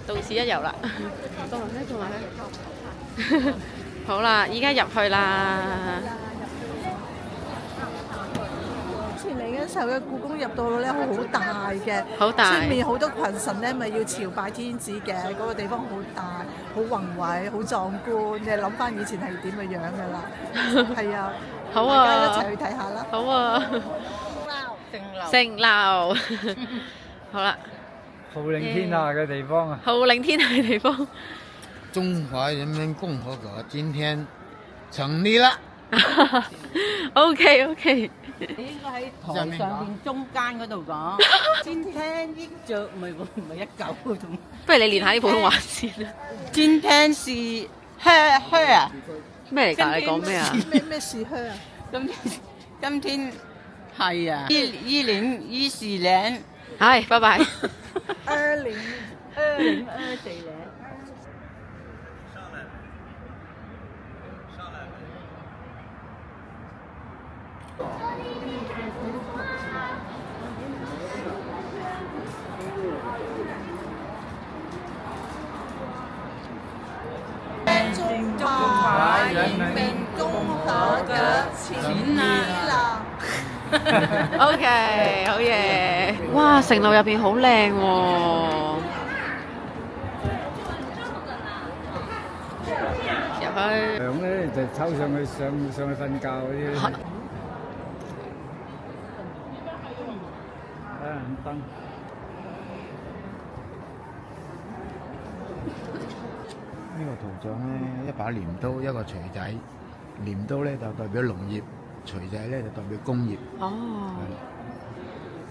到此一遊啦。過埋去。好啦，依家入去啦。前嚟嘅時候嘅故宮入到咧好大嘅，好大出面好多群臣咧，咪要朝拜天子嘅，嗰、個地方好大、好宏偉、好壯觀。你諗翻以前係點嘅樣㗎啦？係啊，好大家啊，一齊去睇下啦。好啊，城樓，好啦，號令天下嘅地方啊！號令天下嘅地方。中華人民共和國今天成立啦！ OK， 應該喺台上邊中間嗰度講，今天一著唔係一嚿嗰種。不如你練下啲普通話先啦。今天是靴啊！咩嚟㗎？你講咩啊？咩時靴啊？今天係啊！一四年，唉，拜拜。 2024年。中華人民共和國成立啦！ OK， 好嘢！哇，城樓入邊好靚喎。入去。涼咧就抽上去上去瞓覺嗰啲。睇下燈。呢個圖像咧，一把鐮刀，一個錘仔。鐮刀咧就代表農業，錘仔咧就代表工業。哦。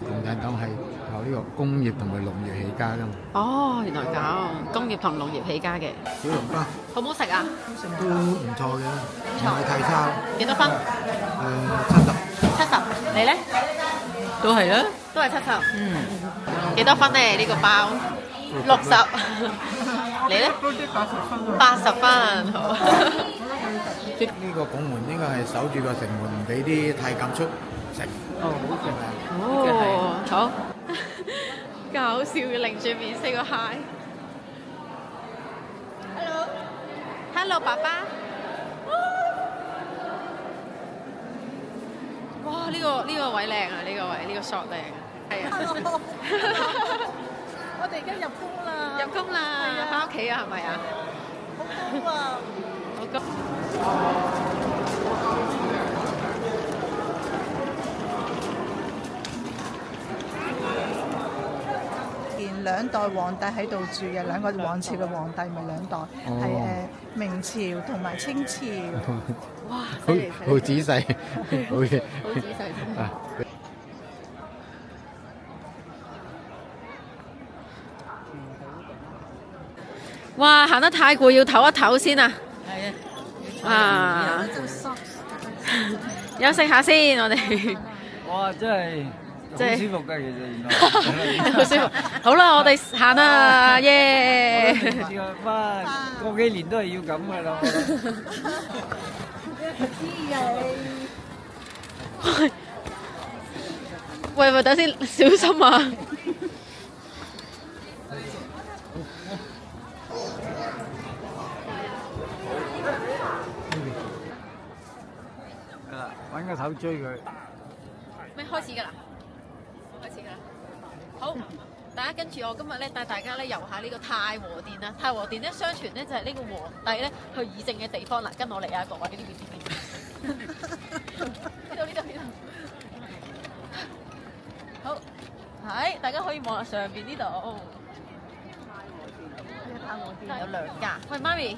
共產黨係靠呢個工業同埋農業起家㗎嘛。哦，原來咁，工業同農業起家嘅。小籠包好唔好食啊？都唔錯嘅，唔係太差。幾多分70。70，你咧？都係啦。都係70。幾多分咧？呢個包60。你咧？80分，好。呢個拱門應該係守住個城門，唔俾啲太監出城。哦，好。搞笑嘅，擰住面 say 個 hi。Hello，爸爸。哇！呢個位靚啊，呢個位呢個 shot 靚啊，係啊。我哋而家入宮啦！入宮啦，翻屋企啊，係咪啊？好高啊！好高。見兩代皇帝喺度住嘅，兩個王朝嘅皇帝咪兩代，係明朝同埋清朝。哇！好仔細，好嘅。好仔細先。哇！行得太攰，要唞一唞先啊！係啊。啊！休息下先，我哋。哇！真係好舒服㗎，其實原來。好舒服。好啦，我哋行啦，耶！哇！過幾年都係要咁㗎啦，我覺得。喂，等先，小心啊！揾個頭追佢。咩開始㗎啦？開始㗎啦！好，大家跟住我今日咧帶大家咧遊下呢個太和殿啦。太和殿咧相傳咧就係呢個皇帝咧去議政嘅地方啦。跟我嚟啊，各位呢邊。呢度。好，係大家可以望下上邊呢度。太和殿有兩架。喂，媽咪，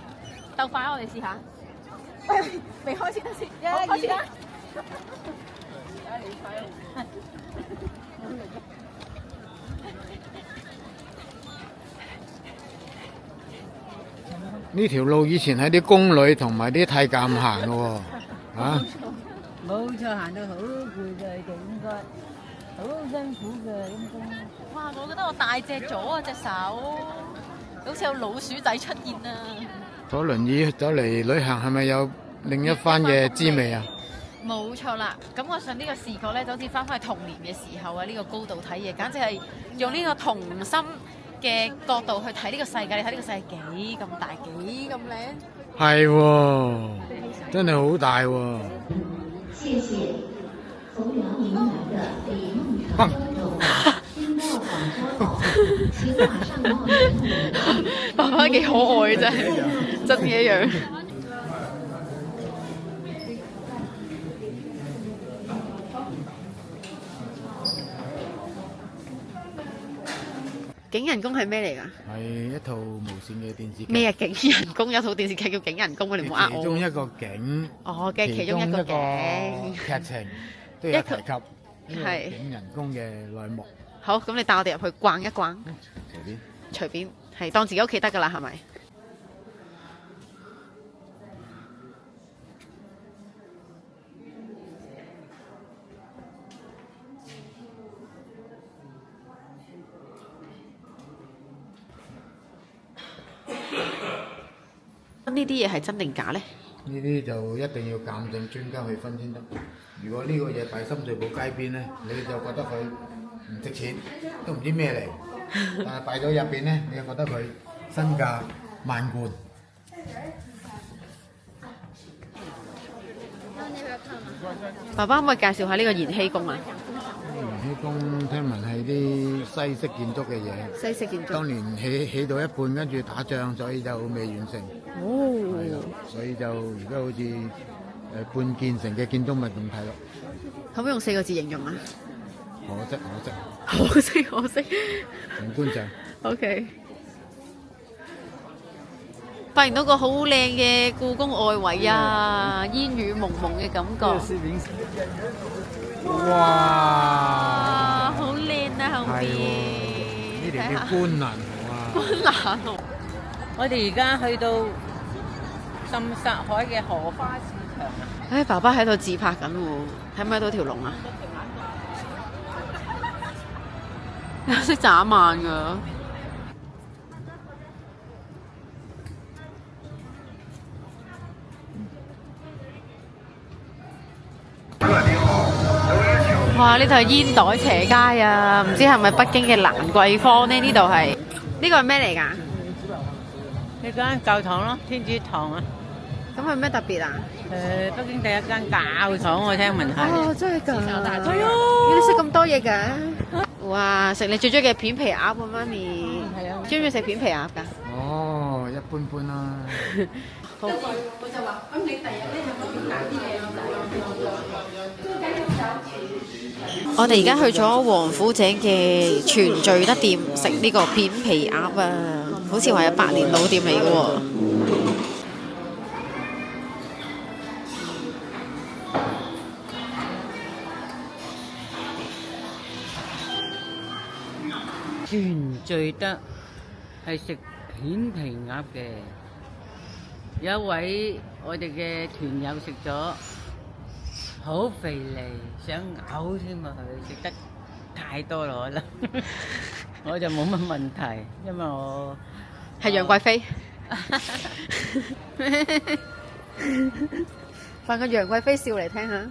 鬥快我哋試下。未開始得先，我開始啦。呢條路以前係啲宮女同埋啲太監行嘅喎，啊！冇錯，行到好攰嘅，就應該好辛苦嘅應該。哇！我覺得我大隻咗啊，隻手好似有老鼠仔出現啊！坐輪椅走嚟旅行係咪有另一番嘅滋味啊？冇錯啦，感覺上呢個視覺咧就好似翻返去童年嘅時候啊！呢個高度睇嘢，簡直係用呢個童心嘅角度去睇呢個世界，你睇呢個世界幾咁大，幾咁靚。係喎，真係好大喎。謝謝從遼寧來的李夢成先生，經過廣州口岸，請馬上到傳統。爸爸幾可愛真係，真嘅一樣。景人宮係咩嚟㗎？係一套無線嘅電視劇。咩啊？景人宮有套電視劇叫景人宮，你唔好呃我。其中一個景。哦嘅其中一個景。劇情都有提及。係。景人宮嘅內幕。好，咁你帶我哋入去逛一逛。隨便。隨便，係當自己屋企得㗎啦，係咪？呢啲嘢係真定假呢？呢啲就一定要鑑證專家去分先得。如果呢個嘢擺深水埗街邊咧，你就覺得佢唔值錢，都唔知咩嚟。但係擺咗入邊咧，你就覺得佢身價萬貫。爸爸可唔可以介紹下呢個延禧宮啊？延禧宮聽聞係啲西式建築嘅嘢。西式建築。當年起到一半，跟住打仗，所以就未完成。哦。所以就而家好似半建成嘅建築物咁睇落。可唔可以用4個字形容啊？可惜。可惜。景觀上。OK。發現到個好靚嘅故宮外圍啊，煙雨濛濛嘅感覺。哇！好靚啊，後邊。呢條叫觀瀾河啊。觀瀾河。我哋而家去到浸沙海嘅荷花市場啊！唉，爸爸喺度自拍緊喎，睇唔睇到條龍啊？識眨眼㗎。哇！呢度係煙袋斜街啊，唔知係咪北京嘅蘭桂坊呢？呢度係呢個係咩嚟㗎？呢間教堂咯，天主堂啊！咁係咩特別啊？北京第一間教堂，我聽聞係。哦，真係㗎！係啊！你識咁多嘢㗎？哇！食你最中意嘅片皮鴨啊，媽咪。係啊。中唔中意食片皮鴨㗎？哦，一般般啦。好。我就話：咁你第日咧就可以大啲嘅。我哋而家去咗王府井嘅全聚德店食呢個片皮鴨啊，好似話有100年老店嚟嘅喎。全聚德係食片皮鴨嘅，有一位我哋嘅團友食咗。好肥膩，想嘔添啊！佢食得太多咯，我就冇乜問題，因為我係楊貴妃，扮個楊貴妃笑嚟聽下。